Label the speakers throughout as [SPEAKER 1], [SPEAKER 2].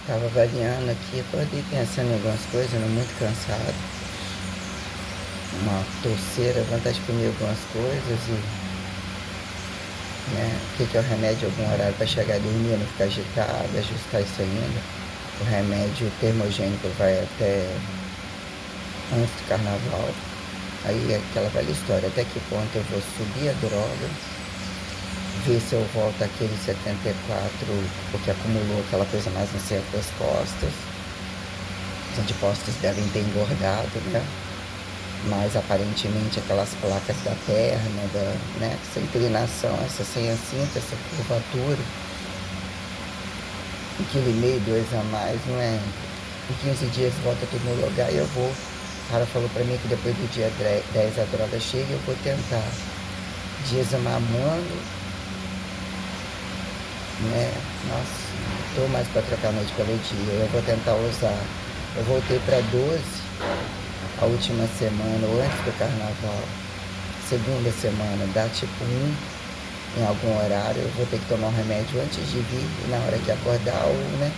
[SPEAKER 1] Tava avaliando aqui, acordei pensando em algumas coisas, ando muito cansado. Uma torceira, vontade de comer algumas coisas e, né, o que é o remédio, algum horário para chegar a dormir, não ficar agitado, ajustar isso ainda. O remédio termogênico vai até antes do carnaval. Aí é aquela velha história, até que ponto eu vou subir a droga, ver se eu volto àquele 74, porque acumulou aquela coisa mais no centro das costas. Os antipostos devem ter engordado, né? Mas aparentemente aquelas placas da perna, né? Essa inclinação, essa senha cinta, essa curvatura, 1,5 kg, 2 a mais, não é? Em 15 dias volta tudo no lugar e eu vou. O cara falou pra mim que depois do dia 10 a droga chega e eu vou tentar dias mamando, né? Nossa, não tô mais pra trocar noite pelo dia. Eu vou tentar usar. Eu voltei pra 12 a última semana, ou antes do carnaval. Segunda semana, dá tipo 1 em algum horário. Eu vou ter que tomar um remédio antes de vir e na hora que acordar, ou, né?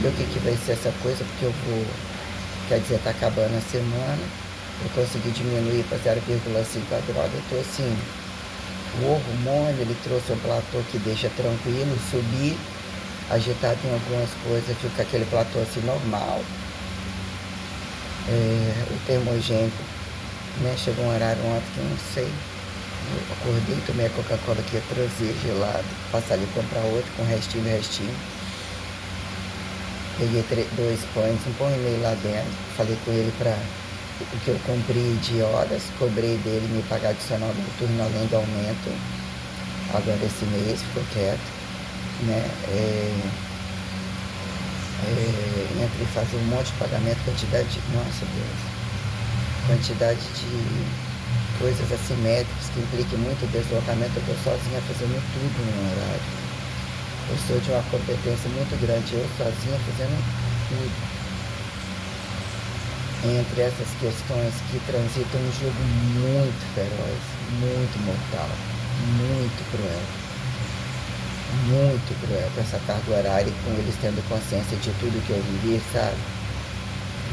[SPEAKER 1] Ver o que vai ser essa coisa, porque eu vou. Quer dizer, tá acabando a semana. Eu consegui diminuir para 0,5 a droga. Eu tô assim. O hormônio, ele trouxe um platô que deixa tranquilo, subir, agitado em algumas coisas, fica aquele platô assim normal. O termogênico, né? Chegou um horário ontem que eu não sei. Eu acordei, tomei a Coca-Cola que ia trazer gelado, passar ali comprar outro com restinho. Peguei 2 pães, 1,5 pão lá dentro. Falei com ele para o que eu cumpri de horas, cobrei dele me pagar adicional noturno além do aumento. Agora esse mês ficou quieto, né? Entre fazer um monte de pagamento, quantidade de. Nossa Deus! Quantidade de coisas assimétricas que impliquem muito deslocamento. Eu estou sozinha fazendo tudo no horário. Eu sou de uma competência muito grande, eu sozinha fazendo tudo. Entre essas questões que transitam um jogo muito feroz, muito mortal, muito cruel com essa carga horária e com eles tendo consciência de tudo que eu vivi, sabe?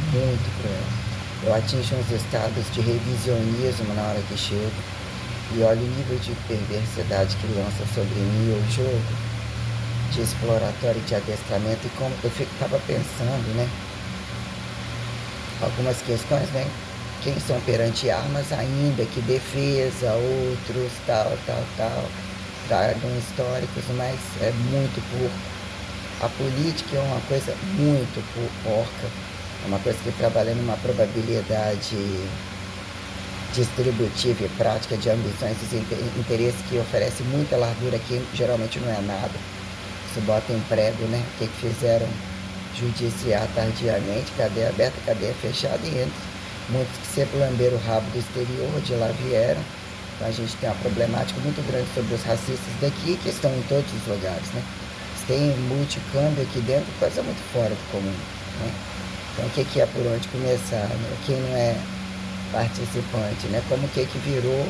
[SPEAKER 1] Muito cruel. Eu atingo uns estados de revisionismo na hora que chego e olho o nível de perversidade que lança sobre mim o jogo de exploratório e de adestramento e como eu estava pensando, né? Algumas questões, né? Quem são perante armas ainda, que defesa, outros, tal, tragam históricos, mas é muito pouco. A política é uma coisa muito porca, é uma coisa que trabalha numa probabilidade distributiva e prática de ambições e interesses que oferece muita largura, que geralmente não é nada. Se bota em prego, né? O que fizeram? Judiciar tardiamente, cadeia aberta, cadeia fechada e entra. Muitos que sempre lamberam o rabo do exterior, de lá vieram. Então a gente tem uma problemática muito grande sobre os racistas daqui, que estão em todos os lugares, né? Eles têm multicâmbio aqui dentro, coisa muito fora do comum, né? Então o que é por onde começar, né? Quem não é participante, né? Como o que virou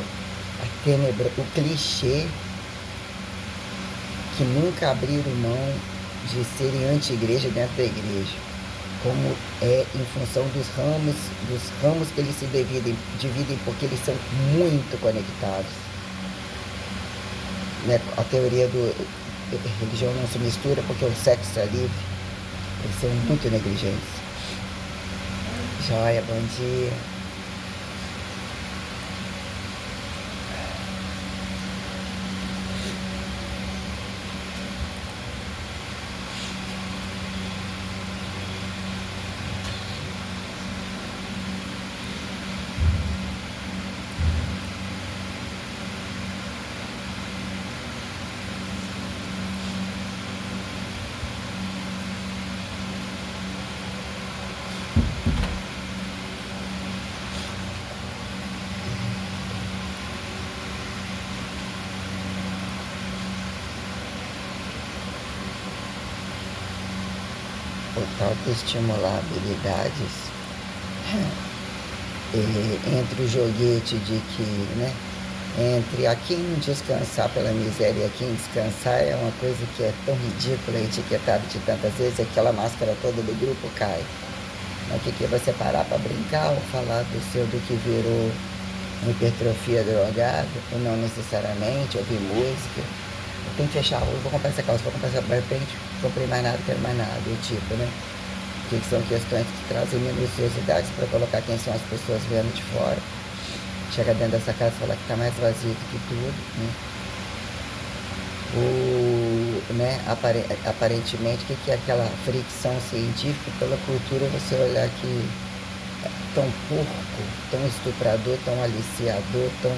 [SPEAKER 1] a tenebra, o clichê que nunca abriram mão de serem anti-igreja dentro da igreja, como é em função dos ramos que eles se dividem porque eles são muito conectados, né? A teoria do religião não se mistura porque o sexo é livre, eles são muito negligentes. Joia, bom dia. O tal de estimular habilidades entre o joguete de que, né, entre a quem não descansar pela miséria e a quem descansar é uma coisa que é tão ridícula, etiquetada de tantas vezes, aquela máscara toda do grupo cai. Mas o que é você parar para brincar ou falar do que virou uma hipertrofia drogada, ou não necessariamente, ouvir música? Eu tenho que fechar a rua, vou comprar essa calça, vou comprar essa, de repente, comprei mais nada, quero mais nada, o tipo, né? Que são questões que trazem minuciosidades para colocar quem são as pessoas vendo de fora. Chega dentro dessa casa e fala que está mais vazio do que tudo, né? Aparentemente, o que é aquela fricção científica pela cultura, você olhar que é tão porco, tão estuprador, tão aliciador, tão,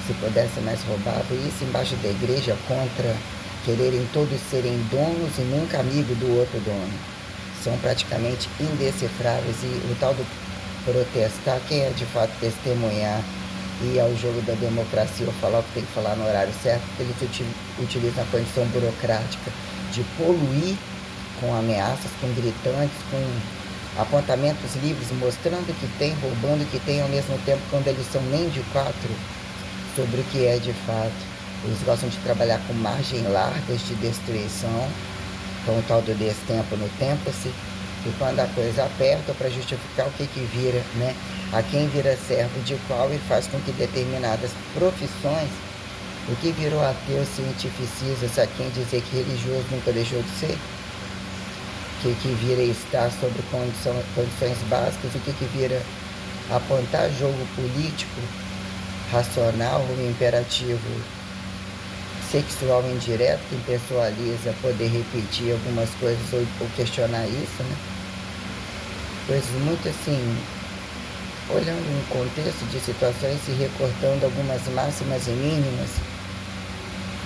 [SPEAKER 1] se pudesse mais roubava, e isso embaixo da igreja contra quererem todos serem donos e nunca amigo do outro dono. São praticamente indecifráveis, e o tal do protestar, quem é de fato testemunhar e ao jogo da democracia ou falar o que tem que falar no horário certo, porque eles utilizam a condição burocrática de poluir com ameaças, com gritantes, com apontamentos livres, mostrando que tem, roubando que tem, ao mesmo tempo quando eles são nem de quatro sobre o que é de fato. Eles gostam de trabalhar com margens largas de destruição, com o tal do destempo no tempo-se, e quando a coisa aperta para justificar o que vira, né? A quem vira servo de qual e faz com que determinadas profissões, o que virou ateu cientificiza-se a quem dizer que religioso nunca deixou de ser, que vira estar sobre condições básicas, o que vira apontar jogo político, racional, um imperativo sexual indireto, que pessoaliza poder repetir algumas coisas ou questionar isso, né? Coisas muito assim, olhando um contexto de situações e recortando algumas máximas e mínimas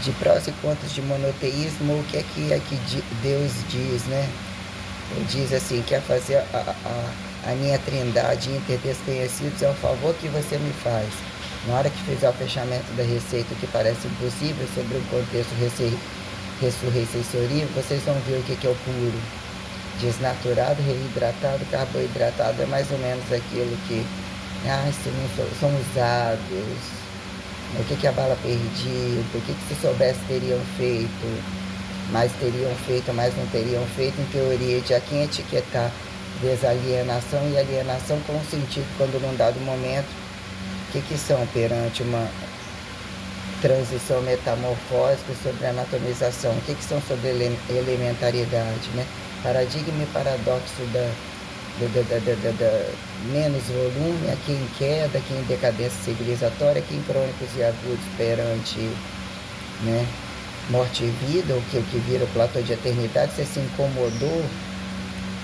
[SPEAKER 1] de prós e contras de monoteísmo, o que é que Deus diz, né? Ele diz assim, quer fazer a minha trindade interdesconhecidos é um favor que você me faz. Na hora que fizer o fechamento da receita, que parece impossível, sobre um contexto ressurreicensorio, vocês vão ver o que é o puro. Desnaturado, reidratado, carboidratado, é mais ou menos aquilo que são usados, o que a bala perdida, o que se soubesse teriam feito, mas teriam feito, mas não teriam feito, em teoria de a quem etiquetar desalienação e alienação com sentido quando num dado momento, o que são perante uma transição metamorfósica sobre anatomização, o que são sobre elementaridade, né? Paradigma e paradoxo da menos volume, aqui em queda, aqui em decadência civilizatória, aqui em crônicos e agudos perante, né, morte e vida, o que vira o platô de eternidade. Você se incomodou,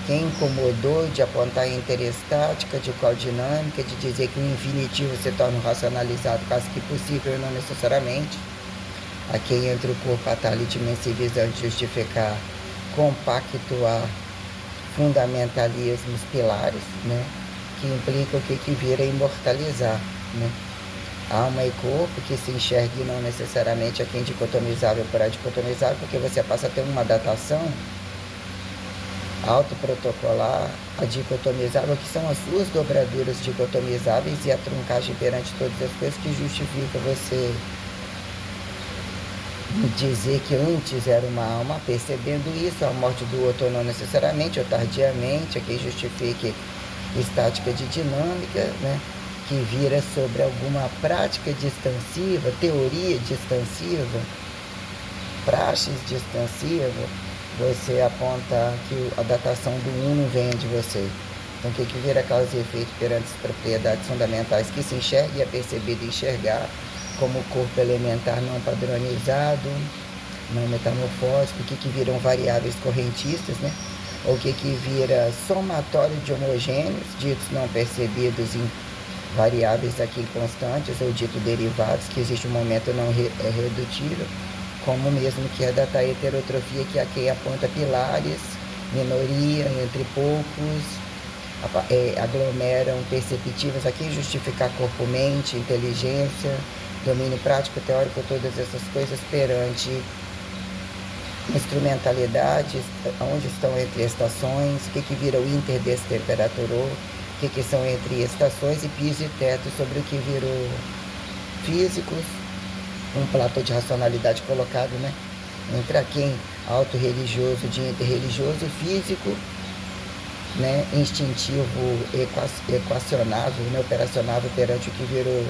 [SPEAKER 1] quem incomodou de apontar a interestática, de qual dinâmica, de dizer que o infinitivo se torna racionalizado, caso que possível, não necessariamente, a quem entra o corpo atalho dimensivizando, justificar, compactuar fundamentalismos pilares, né, que implicam o que vira imortalizar, né? Alma e corpo que se enxerga e não necessariamente a quem dicotomizável por adicotomizável, porque você passa a ter uma datação autoprotocolar, a dicotomizável, que são as suas dobraduras dicotomizáveis e a truncagem perante todas as coisas que justifica você dizer que antes era uma alma, percebendo isso, a morte do outro não necessariamente, ou tardiamente, a quem justifique estática de dinâmica, né, que vira sobre alguma prática distansiva, teoria distansiva, praxis distansiva, você aponta que a datação do não vem de você. Então, o que vira causa e efeito perante as propriedades fundamentais que se enxerga e é percebido e enxergar, como o corpo elementar não padronizado, não metamorfósico, o que viram variáveis correntistas, né? Ou o que vira somatório de homogêneos, ditos não percebidos em variáveis aqui constantes, ou dito derivados, que existe um momento não redutível, como mesmo que é da heterotrofia, que é a quem aponta pilares, minoria, entre poucos, aglomeram perceptivas, aqui justificar corpo-mente, inteligência, domínio prático, teórico, todas essas coisas perante instrumentalidades, onde estão entre estações, o que vira o interdestemperaturou, o que são entre estações e piso e teto, sobre o que virou físicos, um platô de racionalidade colocado, né? Entre aquém auto-religioso, de interreligioso, físico, né? Instintivo, equacionável, né? Operacionável perante o que virou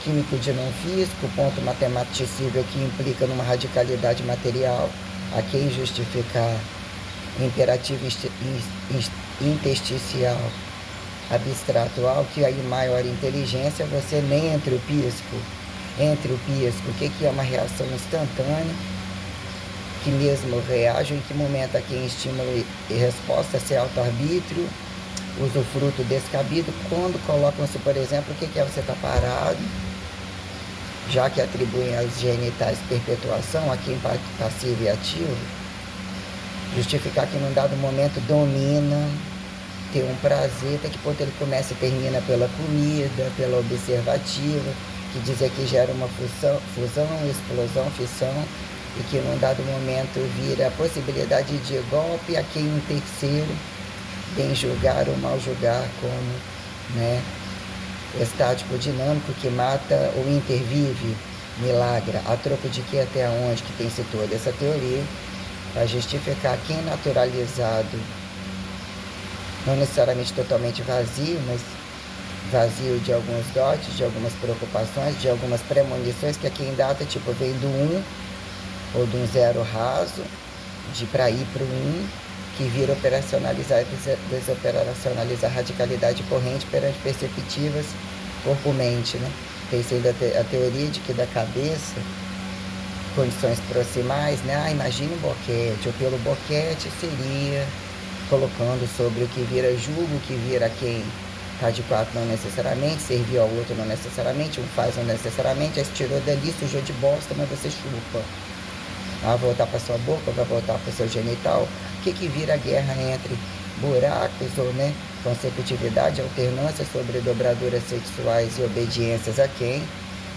[SPEAKER 1] químico de não físico, ponto matematicível que implica numa radicalidade material, a quem justificar imperativo intersticial abstrato ao que aí maior inteligência, você nem entre o pisco, o que é uma reação instantânea, que mesmo reage, em que momento aqui em estímulo e resposta, se auto-arbítrio, usufruto descabido, quando colocam-se, por exemplo, o que é você está parado, já que atribuem aos genitais perpetuação, aqui em passivo e ativo, justificar que num dado momento domina, ter um prazer, até que ponto ele começa e termina pela comida, pela observativa, que diz que gera uma fusão, explosão, fissão, e que num dado momento vira a possibilidade de golpe a quem um terceiro, bem julgar ou mal julgar, como, né, estático dinâmico que mata ou intervive, milagra, a troco de que até onde que tem-se toda essa teoria, para justificar quem naturalizado, não necessariamente totalmente vazio, mas vazio de alguns dotes, de algumas preocupações, de algumas premonições, que aqui em data tipo vem do 1 ou de um zero raso, de para ir para o 1, que vira operacionalizar e desoperacionalizar a radicalidade corrente perante perceptivas corpo-mente, né? Tem sido a teoria de que da cabeça, condições proximais, né? Imagine um boquete, ou pelo boquete seria colocando sobre o que vira julgo, o que vira quem está de quatro não necessariamente, serviu ao outro não necessariamente, um faz não necessariamente, aí se tirou dali, sujou de bosta, mas você chupa. Vai voltar para sua boca, vai voltar para o seu genital. O que vira a guerra entre buracos ou, né, consecutividade, alternância sobre dobraduras sexuais e obediências a quem?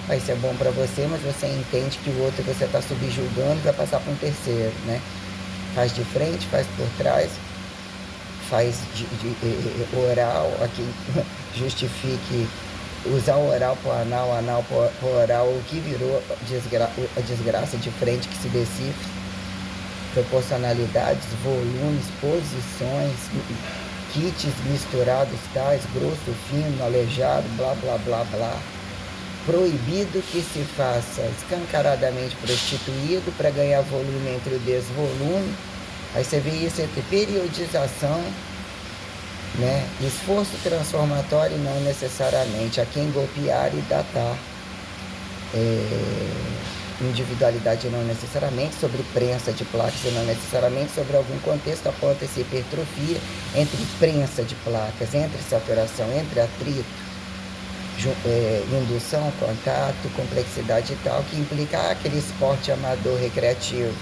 [SPEAKER 1] Vai ser bom para você, mas você entende que o outro você está subjugando, vai passar para um terceiro, né? Faz de frente, faz por trás, faz de oral, a quem justifique usar o oral para o anal para o oral, o que virou a desgraça de frente que se decifra, proporcionalidades, volumes, posições, kits misturados tais, grosso, fino, aleijado, blá, blá, blá, blá. Proibido que se faça escancaradamente prostituído para ganhar volume entre o desvolume. Aí você vê isso entre periodização, né? Esforço transformatório e não necessariamente a quem golpear e datar, individualidade não necessariamente, sobre prensa de placas e não necessariamente sobre algum contexto, aponta-se hipertrofia entre prensa de placas, entre saturação, entre atrito, indução, contato, complexidade e tal, que implica aquele esporte amador recreativo.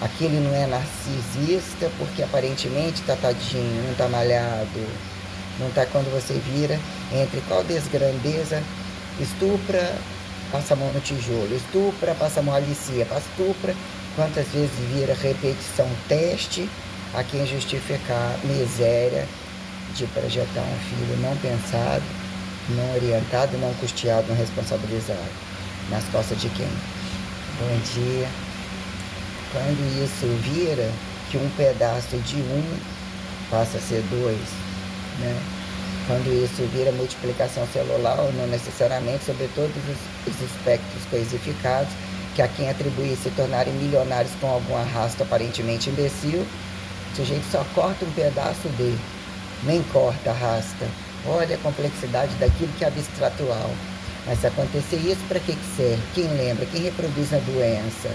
[SPEAKER 1] Aquele não é narcisista porque aparentemente tá tadinho, não tá malhado, não tá, quando você vira entre qual desgrandeza, estupra, passa a mão no tijolo, estupra, passa a mão alicia, estupra, quantas vezes vira repetição teste a quem justificar miséria de projetar um filho não pensado, não orientado, não custeado, não responsabilizado. Nas costas de quem? Bom dia. Quando isso vira que um pedaço de um passa a ser dois, né? Quando isso vira multiplicação celular, ou não necessariamente, sobre todos os espectros coisificados, que a quem atribui se tornarem milionários com algum arrasto aparentemente imbecil, o sujeito só corta um pedaço dele, nem corta, arrasta. Olha a complexidade daquilo que é abstratual. Mas se acontecer isso, para que serve? Quem lembra? Quem reproduz a doença?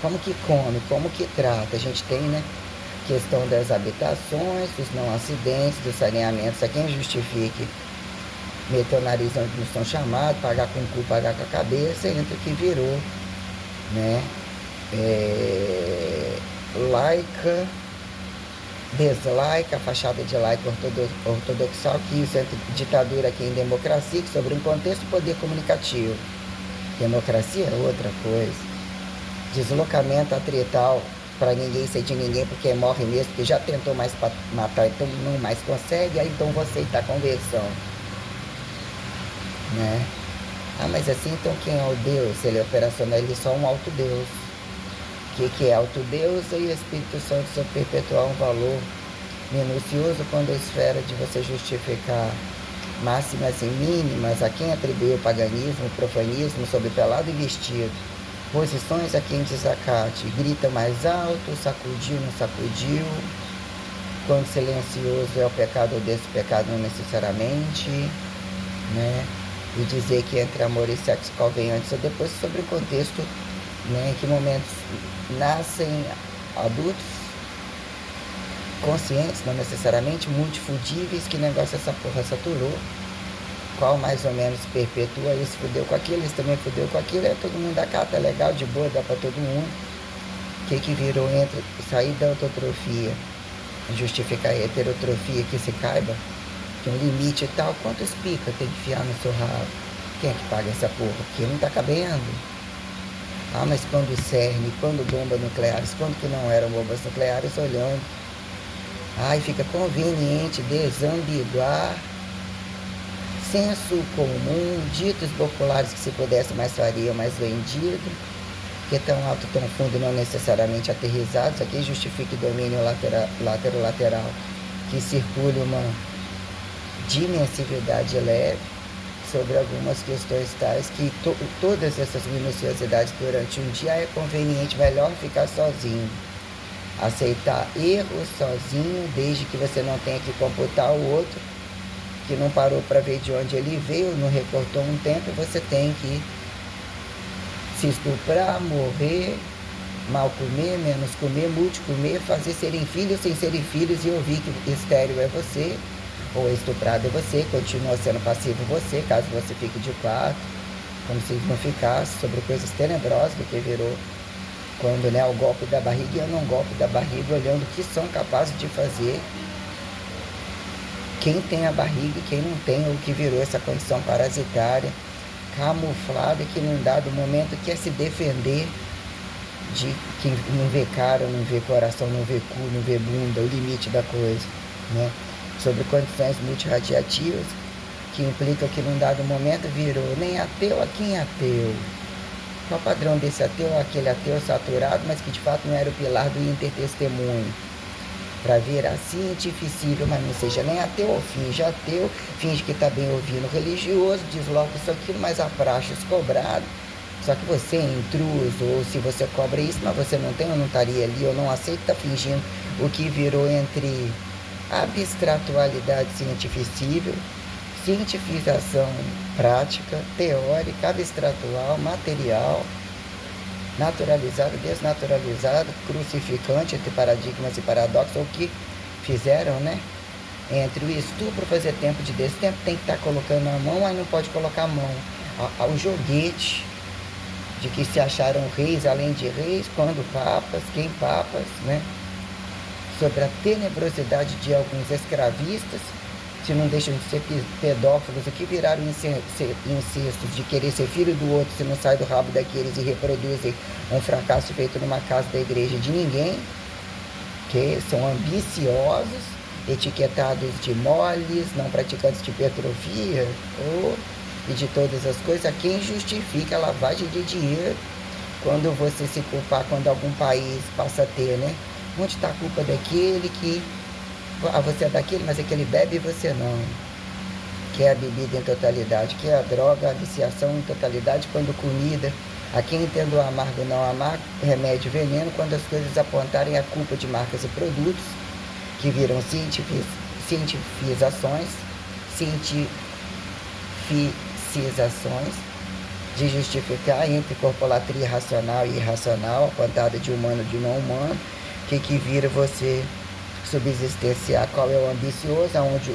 [SPEAKER 1] Como que come? Como que trata? A gente tem, né, questão das habitações, dos não acidentes, dos saneamentos. A quem justifique meter o nariz onde não são chamados, pagar com o cu, pagar com a cabeça, entre o que virou, né, laica, deslaica, a fachada de laica ortodoxal, que isso é ditadura aqui em democracia, que sobre um contexto poder comunicativo. Democracia é outra coisa. Deslocamento atrital para ninguém ser de ninguém, porque morre mesmo, porque já tentou mais para matar, então não mais consegue, aí então vou aceitar a conversão, né? Ah, mas assim, então quem é o Deus? Ele é operacional, ele é só um autodeus. O que é autodeus? E o Espírito Santo só perpetuar um valor minucioso quando a esfera de você justificar máximas e mínimas a quem atribuiu o paganismo, o profanismo sobre pelado e vestido. Posições a quem desacate, grita mais alto, sacudiu, não sacudiu. Quando silencioso é o pecado ou desse pecado não necessariamente, né? E dizer que entre amor e sexo qual vem antes ou depois, sobre o contexto, né? Em que momentos nascem adultos conscientes, não necessariamente multifudíveis, que negócio essa porra saturou, qual mais ou menos perpetua, esse fudeu com aquilo, esse também fudeu com aquilo, é todo mundo acata, é legal, de boa, dá pra todo mundo. O que virou entre sair da autotrofia, justificar a heterotrofia que se caiba, que um limite e tal, quantos pica tem que enfiar no seu rabo? Quem é que paga essa porra? Porque não tá cabendo. Ah, mas quando CERN, quando bomba nucleares, quando que não eram bombas nucleares, olhando. Ai, fica conveniente desambiguar senso comum, ditos populares que se pudesse mais faria, mais vendido, que tão alto, tão fundo, não necessariamente aterrizados, aqui justifique domínio lateral, que circule uma dimensividade leve sobre algumas questões tais que todas essas minuciosidades durante um dia é conveniente, melhor ficar sozinho. Aceitar erros sozinho, desde que você não tenha que computar o outro, que não parou para ver de onde ele veio, não recortou um tempo, você tem que se estuprar, morrer, mal comer, menos comer, multicomer, fazer serem filhos sem serem filhos e ouvir que estéril é você, ou estuprado é você, continua sendo passivo você, caso você fique de quarto, como se não ficasse, sobre coisas tenebrosas do que virou quando, né, o golpe da barriga, e eu não golpe da barriga, olhando o que são capazes de fazer quem tem a barriga e quem não tem, ou que virou essa condição parasitária, camuflada, que num dado momento quer se defender de que não vê cara, não vê coração, não vê cu, não vê bunda, o limite da coisa, né? Sobre condições multirradiativas, que implicam que num dado momento virou nem ateu a quem é ateu. Qual o padrão desse ateu? Aquele ateu saturado, mas que de fato não era o pilar do intertestemunho. Para virar cientificível, mas não seja nem ateu ou finge que está bem ouvindo religioso, desloca isso aquilo, mas a praxe cobrado. Só que você é intruso, ou se você cobra isso, mas você não tem, ou não estaria ali, ou não aceita, está fingindo o que virou entre abstratualidade cientificível, cientificação prática, teórica, abstratual, material, naturalizado, desnaturalizado, crucificante entre paradigmas e paradoxos, o que fizeram, né? Entre o estupro, fazer tempo de destempo, tem que estar colocando a mão, aí não pode colocar a mão. Ao joguete de que se acharam reis além de reis, quando papas, quem papas, né? Sobre a tenebrosidade de alguns escravistas, se não deixam de ser pedófilos, o que viraram incestos de querer ser filho do outro, se não sai do rabo daqueles e reproduzem um fracasso feito numa casa da igreja de ninguém, que são ambiciosos, etiquetados de moles, não praticantes de hipertrofia, e de todas as coisas, a quem justifica a lavagem de dinheiro quando você se culpar, quando algum país passa a ter, né? Onde está a culpa daquele que você é daquele, mas é que ele bebe e você não. Que é a bebida em totalidade, que é a droga, a viciação em totalidade, quando comida, a quem entende o amargo não amargo, remédio veneno, quando as coisas apontarem a culpa de marcas e produtos, que viram cientificações, de justificar entre corpolatria racional e irracional, apontada de humano de não humano, que vira você subsistenciar qual é o ambicioso, onde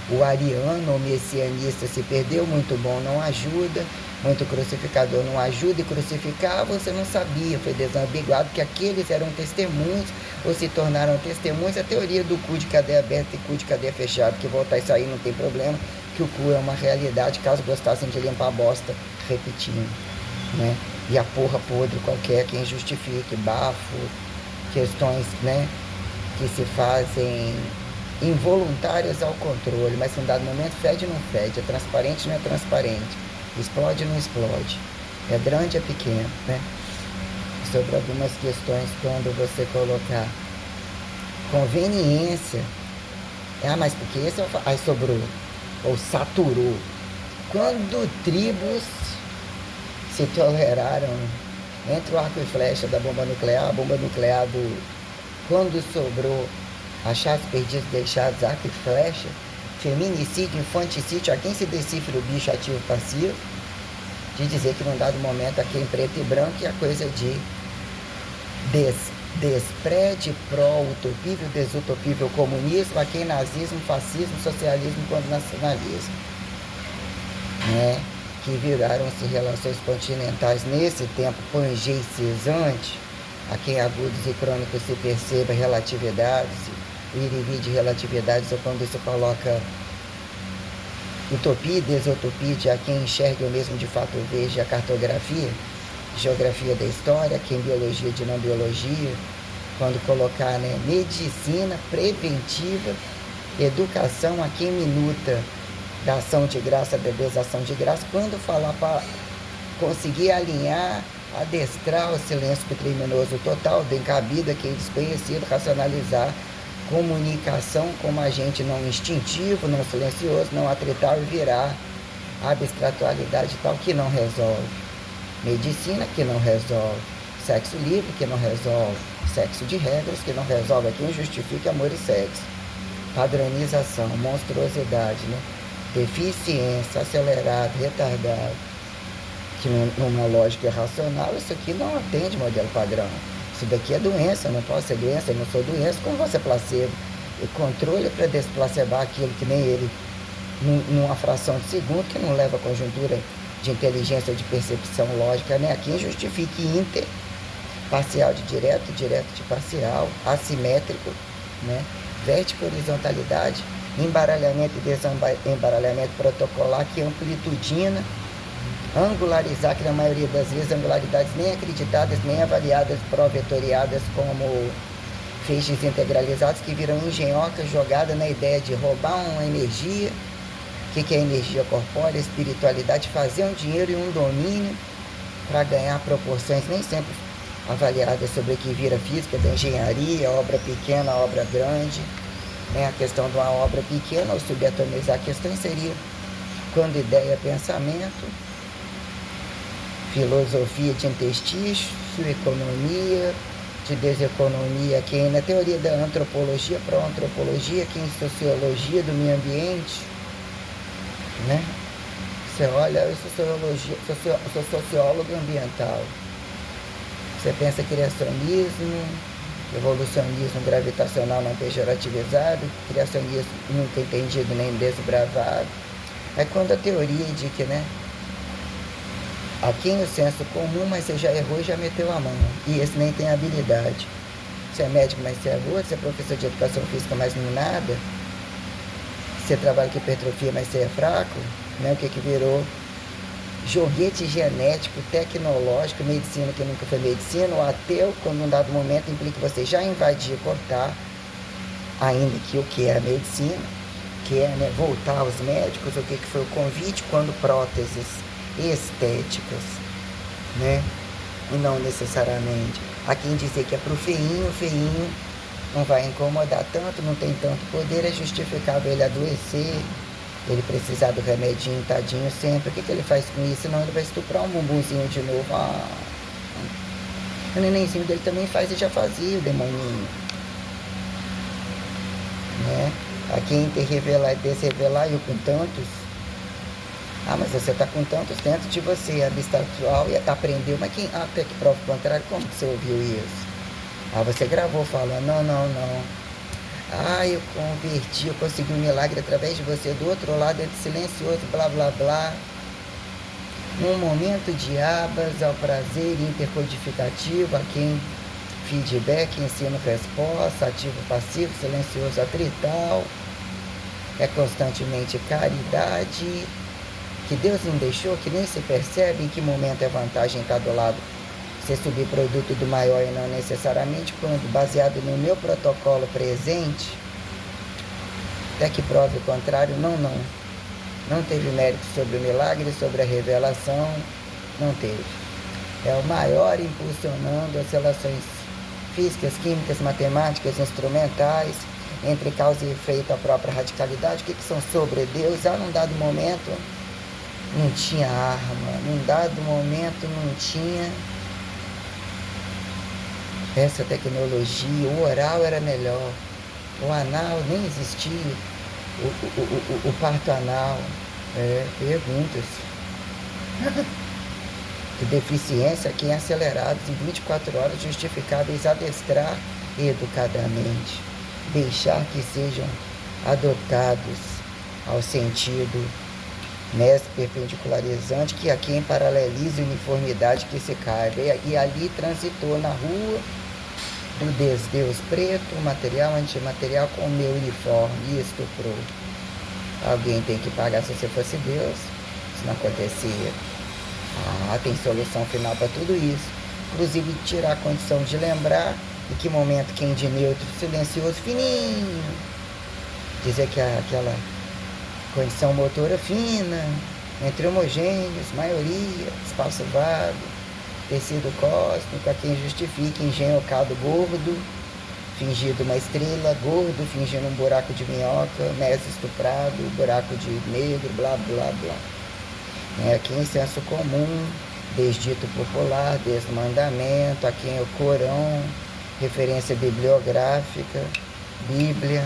[SPEAKER 1] o ariano ou messianista se perdeu, muito bom não ajuda, muito crucificador não ajuda, e crucificar você não sabia, foi desambiguado que aqueles eram testemunhos ou se tornaram testemunhos. A teoria do cu de cadeia aberta e cu de cadeia fechada, que voltar e sair não tem problema, que o cu é uma realidade, caso gostassem de limpar a bosta, repetindo, né? E a porra podre qualquer, quem justifique, bafo, questões, né, que se fazem involuntárias ao controle, mas em um dado momento fede ou não fede, é transparente ou não é transparente. Explode ou não explode? É grande ou é pequeno, né? Sobre algumas questões, quando você colocar conveniência, mas porque esse aí sobrou, ou saturou. Quando tribos se toleraram entre o arco e flecha da bomba nuclear, a bomba nuclear quando sobrou achados perdidos deixados, arco e flecha, feminicídio, infanticídio, a quem se decifra o bicho ativo passivo, de dizer que num dado momento aqui em preto e branco é a coisa de desprede pró-utopível, desutopível comunismo, aqui em nazismo, fascismo, socialismo quando nacionalismo, né? Que viraram-se relações continentais nesse tempo pangei cisante, a quem agudos e crônicos se perceba relatividades, o ir e vir de relatividades, ou quando isso coloca utopia e desutopia de a quem enxergue o mesmo de fato veja a cartografia, geografia da história, quem biologia de não biologia, quando colocar, né, medicina preventiva, educação a quem minuta da ação de graça, da desação de graça, quando falar para conseguir alinhar, adestrar o silêncio criminoso total, bem cabido, aquele desconhecido, racionalizar comunicação como agente não instintivo, não silencioso, não atritar e virar abstratualidade tal que não resolve. Medicina que não resolve. Sexo livre que não resolve. Sexo de regras que não resolve. Quem justifica amor e sexo. Padronização, monstruosidade, né? Deficiência, acelerado, retardado. Que numa lógica racional, isso aqui não atende modelo padrão. Isso daqui é doença, eu não posso ser doença, eu não sou doença, como você placebo? E controle para desplacebar aquilo que nem ele, numa fração de segundo, que não leva a conjuntura de inteligência ou de percepção lógica, né? Aqui justifique inter, parcial de direto, direto de parcial, assimétrico, né? Vértice, horizontalidade, embaralhamento e desembaralhamento protocolar, que amplitudina, angularizar, que na maioria das vezes angularidades nem acreditadas, nem avaliadas, provetoriadas como feixes integralizados, que viram engenhoca jogada na ideia de roubar uma energia. O que é energia corpórea? Espiritualidade, fazer um dinheiro e um domínio para ganhar proporções nem sempre avaliadas sobre o que vira física, da engenharia, obra pequena, obra grande, né? A questão de uma obra pequena, ou subatomizar a questão, seria quando ideia, pensamento, filosofia de interstício, economia, de deseconomia, quem na teoria da antropologia, pró-antropologia, quem em sociologia do meio ambiente, né? Você olha, eu sou sociólogo ambiental. Você pensa criacionismo, evolucionismo gravitacional não pejorativizado, criacionismo nunca entendido nem desbravado. É quando a teoria de que, né, aqui em o senso comum, mas você já errou e já meteu a mão. E esse nem tem habilidade. Você é médico, mas você é gordo. Você é professor de educação física, mas não nada. Você trabalha com hipertrofia, mas você é fraco. Né? O que virou? Joguete genético, tecnológico, medicina que nunca foi medicina. O ateu, quando num dado momento, implica você já invadir, cortar, ainda que o que é a medicina, que é, né, voltar aos médicos, o que foi o convite, quando próteses estéticas, né? E não necessariamente. Há quem dizer que é pro feinho, o feinho não vai incomodar tanto, não tem tanto poder, é justificável ele adoecer, ele precisar do remedinho, tadinho sempre. O que ele faz com isso? Senão ele vai estuprar um bumbumzinho de novo. O nenenzinho dele também faz e já fazia, o demoninho, né? A quem te revelar e desrevelar, eu com tantos. Mas você está com tantos dentro de você, abstratual, e aprendeu, mas quem até que prova o contrário, como que você ouviu isso? Você gravou falando, não. Eu converti, eu consegui um milagre através de você, do outro lado, entre silencioso, blá, blá, blá. Num momento de abas, ao prazer intercodificativo, a quem feedback, ensino, resposta, ativo, passivo, silencioso, atrital, é constantemente caridade, que Deus não deixou, que nem se percebe em que momento é vantagem estar do lado, ser subproduto do maior e não necessariamente, quando baseado no meu protocolo presente, até que prove o contrário, não. Não teve mérito sobre o milagre, sobre a revelação, não teve. É o maior impulsionando as relações físicas, químicas, matemáticas, instrumentais, entre causa e efeito, a própria radicalidade. O que são sobre Deus? Num dado momento não tinha arma, num dado momento não tinha essa tecnologia, o oral era melhor, o anal nem existia, o parto anal, perguntas. De deficiência aqui em acelerados em 24 horas justificáveis, adestrar educadamente, deixar que sejam adotados ao sentido perpendicularizante, que aqui em paraleliza uniformidade que se caiba. E ali transitou na rua do desdeus preto, material, antimaterial, com o meu uniforme e estuprou. Alguém tem que pagar. Se você fosse Deus, isso não acontecia. Tem solução final para tudo isso. Inclusive tirar a condição de lembrar em que momento quem de neutro, silencioso, fininho. Dizer que aquela condição motora fina, entre homogêneos, maioria, espaço vago, tecido cósmico, a quem justifica engenhocado gordo, fingido uma estrela, gordo, fingindo um buraco de minhoca, estuprado, buraco de negro, blá, blá, blá. Aqui em senso comum, desdito popular, desmandamento, aqui em o Corão, referência bibliográfica, Bíblia,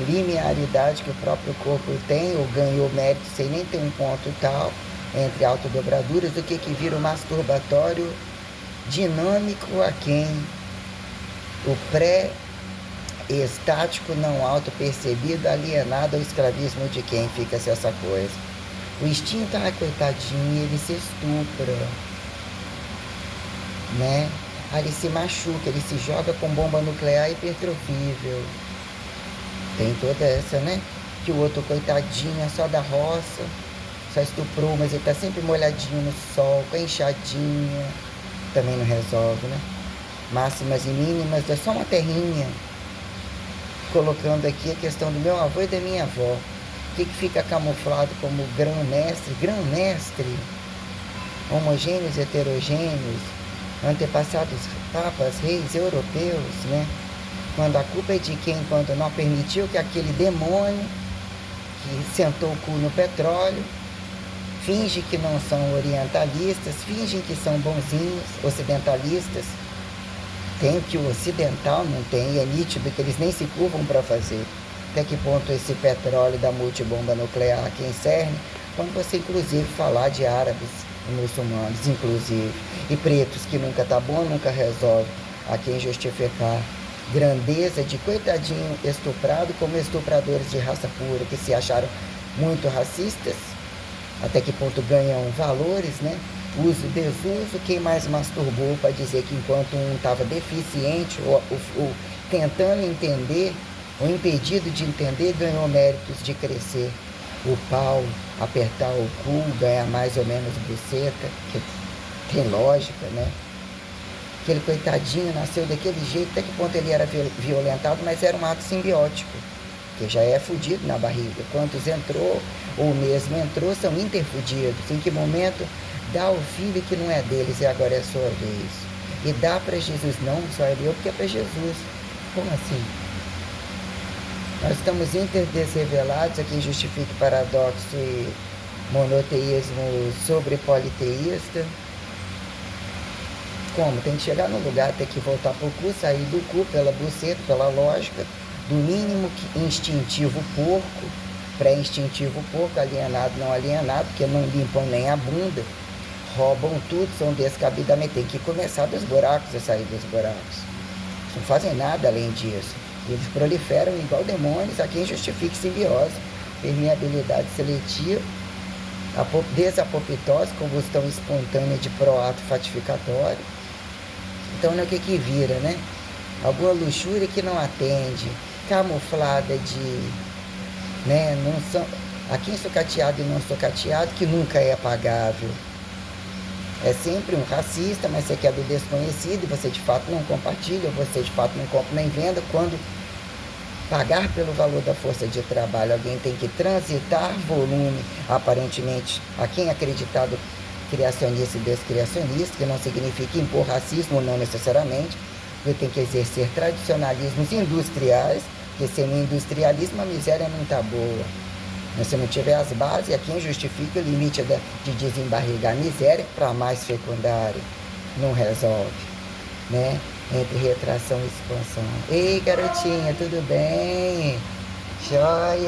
[SPEAKER 1] linearidade que o próprio corpo tem, ou ganhou mérito sem nem ter um ponto tal, entre autodobraduras, o que vira o masturbatório dinâmico a quem o pré-estático não autopercebido, alienado ao escravismo de quem fica-se essa coisa. O instinto, coitadinho, ele se estupra, Ele se machuca, ele se joga com bomba nuclear hipertrofível. Tem toda essa, Que o outro coitadinho é só da roça, só estuprou, mas ele tá sempre molhadinho no sol, com a enxadinha, também não resolve, Máximas e mínimas, é só uma terrinha. Colocando aqui a questão do meu avô e da minha avó. O que fica camuflado como grão-mestre, homogêneos, heterogêneos, antepassados papas, reis europeus, Quando a culpa é de quem, quando não permitiu que aquele demônio que sentou o cu no petróleo, finge que não são orientalistas, fingem que são bonzinhos, ocidentalistas, tem que o ocidental não tem, e é nítido que eles nem se curvam para fazer. Até que ponto esse petróleo da multibomba nuclear aqui em CERN, quando você inclusive falar de árabes e muçulmanos, inclusive, e pretos, que nunca tá bom, nunca resolve, a quem justificar grandeza de coitadinho estuprado como estupradores de raça pura, que se acharam muito racistas, até que ponto ganham valores, Uso, desuso, quem mais masturbou para dizer que enquanto um estava deficiente ou tentando entender, ou impedido de entender, ganhou méritos de crescer o pau, apertar o cu, ganhar mais ou menos buceta, que tem lógica, Aquele coitadinho nasceu daquele jeito, até que ponto ele era violentado, mas era um ato simbiótico, que já é fudido na barriga. Quantos entrou, ou mesmo entrou, são interfudidos. Em que momento dá o filho que não é deles e agora é a sua vez. E dá para Jesus, não só ele, porque é para Jesus. Como assim? Nós estamos interdesrevelados, a quem justifique paradoxo e monoteísmo sobre politeísta. Como? Tem que chegar no lugar, tem que voltar pro cu, sair do cu pela buceta, pela lógica, do mínimo instintivo porco, pré-instintivo porco, alienado, não alienado, porque não limpam nem a bunda, roubam tudo, são descabidamente, tem que começar dos buracos e sair dos buracos. Não fazem nada além disso. Eles proliferam igual demônios, a quem justifique simbiose, permeabilidade seletiva, desapoptose, combustão espontânea de proato fatificatório. Então, o que vira, Alguma luxúria que não atende, camuflada de, não são, aqui sucateado e não sucateado, que nunca é pagável. É sempre um racista, mas você quer do desconhecido, e você de fato não compartilha, você de fato não compra nem venda, quando pagar pelo valor da força de trabalho, alguém tem que transitar volume, aparentemente, a quem acreditado criacionista e descriacionista, que não significa impor racismo, não necessariamente, porque tem que exercer tradicionalismos industriais, porque sem o industrialismo a miséria não está boa. Mas se não tiver as bases, é quem justifica o limite de desembarrigar a miséria para mais fecundário. Não resolve, né? Entre retração e expansão. Ei, garotinha, tudo bem? Joia?